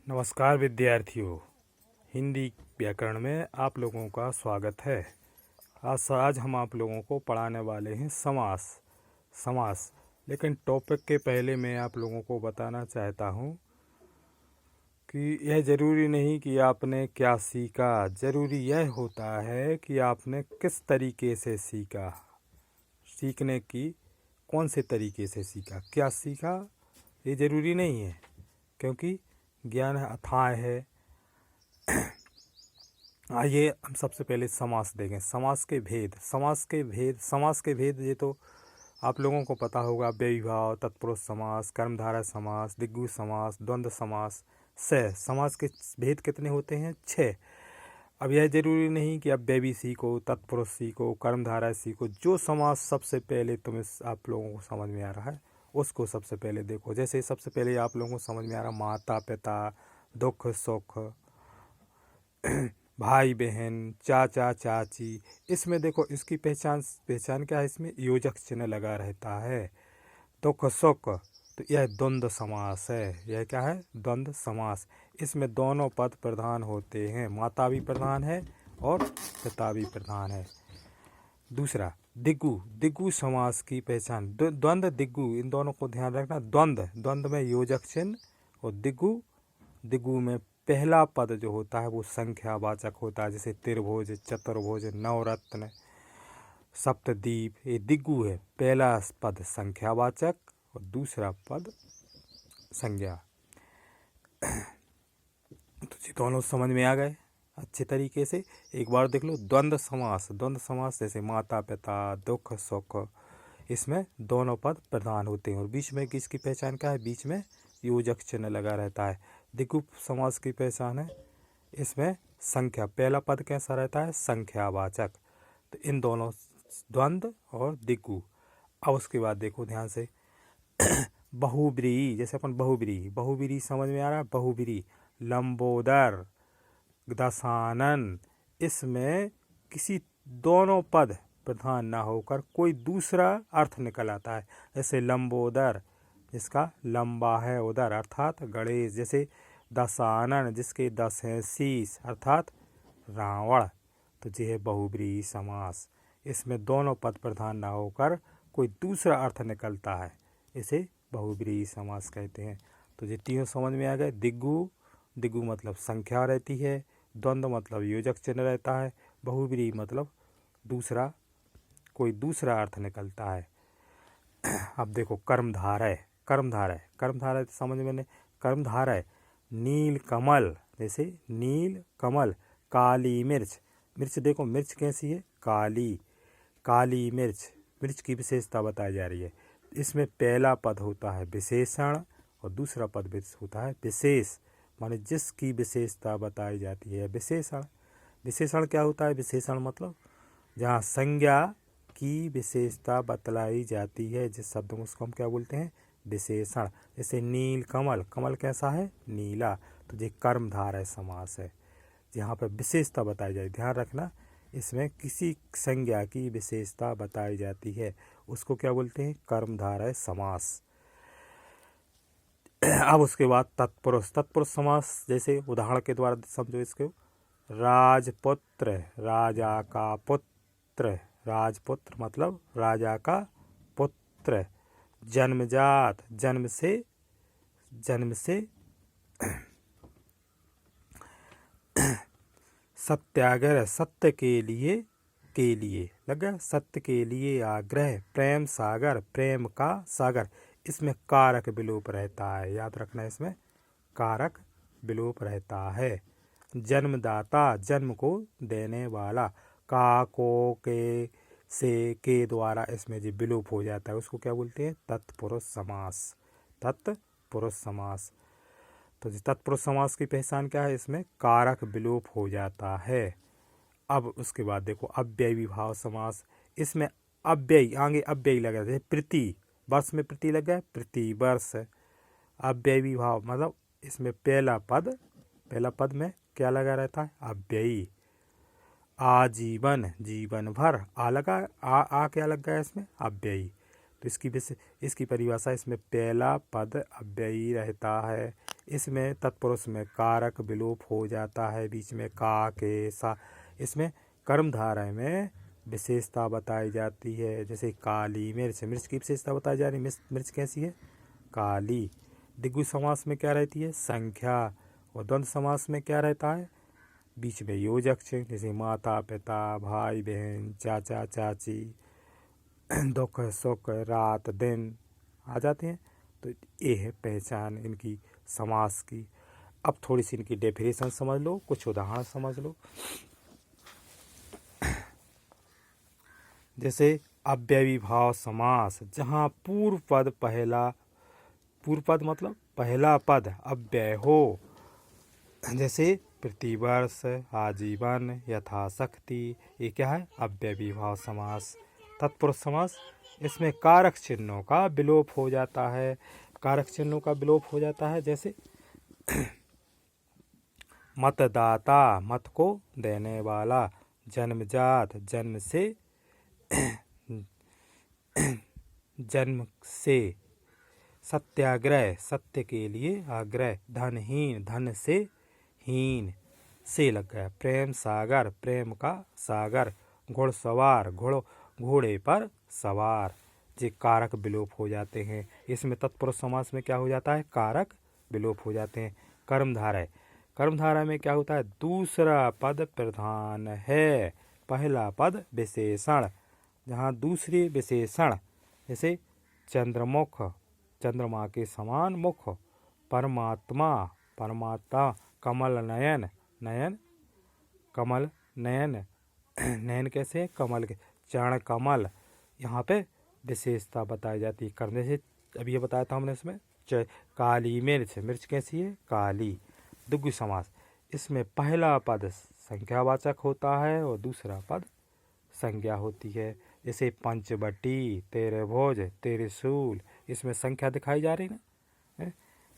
नमस्कार विद्यार्थियों, हिंदी व्याकरण में आप लोगों का स्वागत है। आज हम आप लोगों को पढ़ाने वाले हैं समास। लेकिन टॉपिक के पहले मैं आप लोगों को बताना चाहता हूँ कि यह ज़रूरी नहीं कि आपने क्या सीखा, ज़रूरी यह होता है कि आपने किस तरीके से सीखा। सीखने की कौन से तरीके से सीखा, क्या सीखा, ये ज़रूरी नहीं है, क्योंकि ज्ञान अथाह है। आइए हम सबसे पहले समास देखें। समास के भेद ये तो आप लोगों को पता होगा। अव्ययीभाव, तत्पुरुष समास, कर्मधारय समास, दिग्गु समास, द्वंद्व समास। समास के भेद कितने होते हैं? 6। अब यह जरूरी नहीं कि अव्ययी सीखो, तत्पुरुष सीखो, कर्मधारय सीखो। जो समास सबसे पहले आप लोगों को समझ में आ रहा है उसको सबसे पहले देखो। जैसे सबसे पहले आप लोगों को समझ में आ रहा माता पिता, दुख सुख, भाई बहन, चाचा चाची। इसमें देखो इसकी पहचान क्या है? इसमें योजक चिन्ह लगा रहता है। दुख सुख, तो यह द्वंद्व समास है। यह क्या है? द्वंद्व समास। इसमें दोनों पद प्रधान होते हैं, माता भी प्रधान है और पिता भी प्रधान है। दूसरा दिग्गु समास की पहचान। द्वंद्व दिग्गु, इन दोनों को ध्यान रखना। द्वंद्व में योजक चिन्ह और दिग्गु में पहला पद जो होता है वो संख्यावाचक होता है। जैसे त्रिभुज, चतुर्भुज, नवरत्न, सप्तद्वीप। ये दिग्गु है। पहला पद संख्यावाचक और दूसरा पद संज्ञा। तो ये दोनों समझ में आ गए अच्छे तरीके से। एक बार देख लो द्वंद्व समास जैसे माता पिता, दुख सुख, इसमें दोनों पद प्रधान होते हैं और बीच में किसकी पहचान क्या है? बीच में योजक चिन्ह लगा रहता है। दिग्गु समास की पहचान है, इसमें संख्या, पहला पद कैसा रहता है? संख्यावाचक। तो इन दोनों द्वंद्व और दिग्गु। अब उसके बाद देखो ध्यान से बहुब्रीहि। जैसे अपन बहुब्रीहि समझ में आ रहा है? बहुब्रीहि, लंबोदर, दशानन। इसमें किसी दोनों पद प्रधान ना होकर कोई दूसरा अर्थ निकल आता है। जैसे लंबोदर, जिसका लंबा है उदर अर्थात गणेश। जैसे दशानन, जिसके 10 हैं शीश अर्थात रावण। तो ये है बहुब्रीहि समास। इसमें दोनों पद प्रधान ना होकर कोई दूसरा अर्थ निकलता है, इसे बहुब्रीहि समास कहते हैं। तो ये तीनों समझ में आ गए। दिग्गु मतलब संख्या रहती है, द्वंद्व मतलब योजक चिन्ह रहता है, बहुब्रीहि मतलब कोई दूसरा अर्थ निकलता है। अब देखो कर्मधारय समझ में नहीं? कर्मधारय नील कमल, जैसे नील कमल। काली मिर्च देखो मिर्च कैसी है? काली मिर्च की विशेषता बताई जा रही है। इसमें पहला पद होता है विशेषण और दूसरा पद होता है विशेष, माने जिसकी विशेषता बताई जाती है विशेषण क्या होता है? विशेषण मतलब जहाँ संज्ञा की विशेषता बतलाई जाती है, जिस शब्द को उसको हम क्या बोलते हैं? विशेषण। जैसे नील कमल कैसा है? नीला। तो ये कर्मधारय समास है, जहाँ पर विशेषता बताई जाए। ध्यान रखना, इसमें किसी संज्ञा की विशेषता बताई जाती है, उसको क्या बोलते हैं? कर्मधारय समास। अब उसके बाद तत्पुरुष समास। जैसे उदाहरण के द्वारा समझो इसको। राजपुत्र, राजा का पुत्र। राजपुत्र मतलब राजा का पुत्र। जन्मजात, जन्म से सत्याग्रह, सत्य के लिए लग गया। सत्य के लिए आग्रह। प्रेम सागर, प्रेम का सागर। इसमें कारक विलोप रहता है, याद रखना, इसमें कारक विलोप रहता है। जन्मदाता, जन्म को देने वाला। का, को, के द्वारा इसमें जो विलोप हो जाता है उसको क्या बोलते हैं? तत्पुरुष समास। तो तत्पुरुष समास की पहचान क्या है? इसमें कारक विलोप हो जाता है। अब उसके बाद देखो अव्ययी भाव समास। इसमें आगे अव्ययी लगा है। प्रति वर्ष में प्रति लग गया, प्रति वर्ष। अव्ययी भाव मतलब इसमें पहला पद में क्या लगा रहता है? अव्ययी। आजीवन, जीवन भर। आ क्या लग गया इसमें? अव्ययी। तो इसकी परिभाषा, इसमें पहला पद अव्ययी रहता है, इसमें तत्पुरुष में कारक विलोप हो जाता है, बीच में का के सा। इसमें कर्मधारय में विशेषता बताई जाती है, जैसे काली मिर्च, मिर्च की विशेषता बताई जा रही है, मिर्च कैसी है, काली। द्विगु समास में क्या रहती है, संख्या। और द्वंद्व समास में क्या रहता है, बीच में योजक चिन्ह, जैसे माता पिता, भाई बहन, चाचा चाची, दुख सुख, रात दिन आ जाते हैं। तो ये है पहचान इनकी समास की। अब थोड़ी सी इनकी डेफिनेशन समझ लो, कुछ उदाहरण समझ लो। जैसे अव्ययीभाव समास, जहाँ पूर्व पद मतलब पहला पद अव्यय हो, जैसे प्रतिवर्ष, आजीवन, यथाशक्ति, ये क्या है, अव्ययीभाव समास। तत्पुरुष समास, इसमें कारक चिन्हों का विलोप हो जाता है, कारक चिन्हों का विलोप हो जाता है, जैसे मतदाता, मत को देने वाला, जन्मजात, जन्म से, सत्याग्रह, सत्य के लिए आग्रह, धनहीन, धन से हीन, से लग गया, प्रेम सागर, प्रेम का सागर, घुड़सवार, घोड़े पर सवार। ये कारक विलोप हो जाते हैं। इसमें तत्पुरुष समास में क्या हो जाता है, कारक विलोप हो जाते हैं। कर्मधारय, कर्मधारय में क्या होता है, दूसरा पद प्रधान है, पहला पद विशेषण। जहाँ दूसरे विशेषण, जैसे चंद्रमुख, चंद्रमा के समान मुख, परमात्मा, परमात्मा, कमल नयन, नयन, कमल नयन, नयन कैसे, कमल के, चरण कमल, यहाँ पे विशेषता बताई जाती है। करने से अभी ये बताया था हमने इसमें। काली मिर्च, मिर्च कैसी है, काली। द्विगु समास, इसमें पहला पद संख्यावाचक होता है और दूसरा पद संज्ञा होती है, जैसे पंचवटी, तेरे भोज, तेरे शूल, इसमें संख्या दिखाई जा रही ना।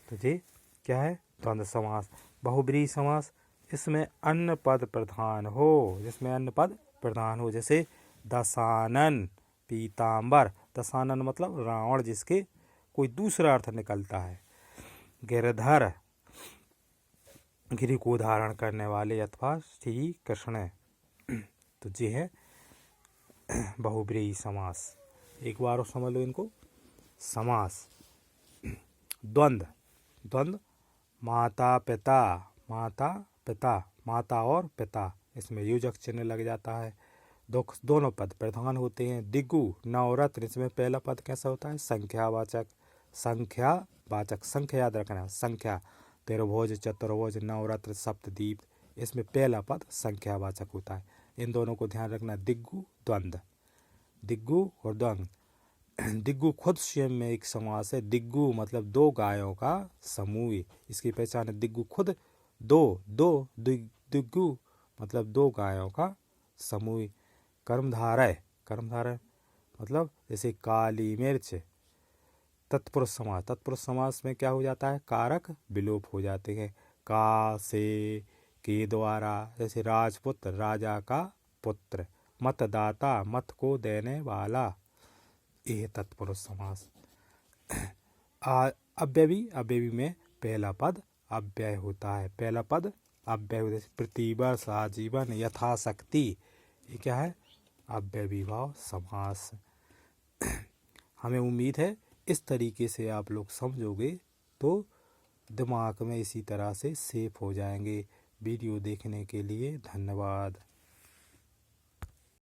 तो ये क्या है, द्वंद्व समास। बहुब्रीहि समास, इसमें अन्य पद प्रधान हो, जिसमें अन्य पद प्रधान हो, जैसे दशानन, पीताम्बर, दशानन मतलब रावण, जिसके कोई दूसरा अर्थ निकलता है। गिरधर, गिरि को धारण करने वाले अथवा श्री कृष्ण। तो ये है बहुब्रीहि समास। एक बार और समझ लो इनको। समास, द्वंद्व, द्वंद्व, माता पिता, माता पिता, माता और पिता, इसमें योजक चिन्ह लग जाता है। दोनों पद प्रधान होते हैं। दिगु, नवरत्न, इसमें पहला पद कैसा होता है, संख्यावाचक, संख्यावाचक, संख्या याद रखना, संख्या। त्रिभुज, चतुर्भुज, नवरत्न, सप्तदीप, इसमें पहला पद संख्यावाचक होता है। इन दोनों को ध्यान रखना। दिग्गु, द्वंद्व, दिग्गु और द्वंद्व। दिग्गु खुद स्वयं में एक समास है। दिग्गु मतलब दो गायों का समूह, इसकी पहचान है। दिग्गु खुद दो, दिग्गु मतलब दो गायों का समूह। कर्मधारय, कर्मधारय मतलब जैसे काली मिर्च। तत्पुरुष समास, तत्पुरुष समास में क्या हो जाता है, कारक विलोप हो जाते हैं। का, से, के द्वारा, जैसे राजपुत्र, राजा का पुत्र। मतदाता, मत को देने वाला, यह तत्पुरुष समास। अव्ययी में पहला पद अव्यय होता है, पहला पद अव्यय होता है। प्रतिवर्ष, आजीवन, यथाशक्ति, ये क्या है, अव्ययीभाव समास। हमें उम्मीद है इस तरीके से आप लोग समझोगे तो दिमाग में इसी तरह से सेव हो जाएंगे। वीडियो देखने के लिए धन्यवाद।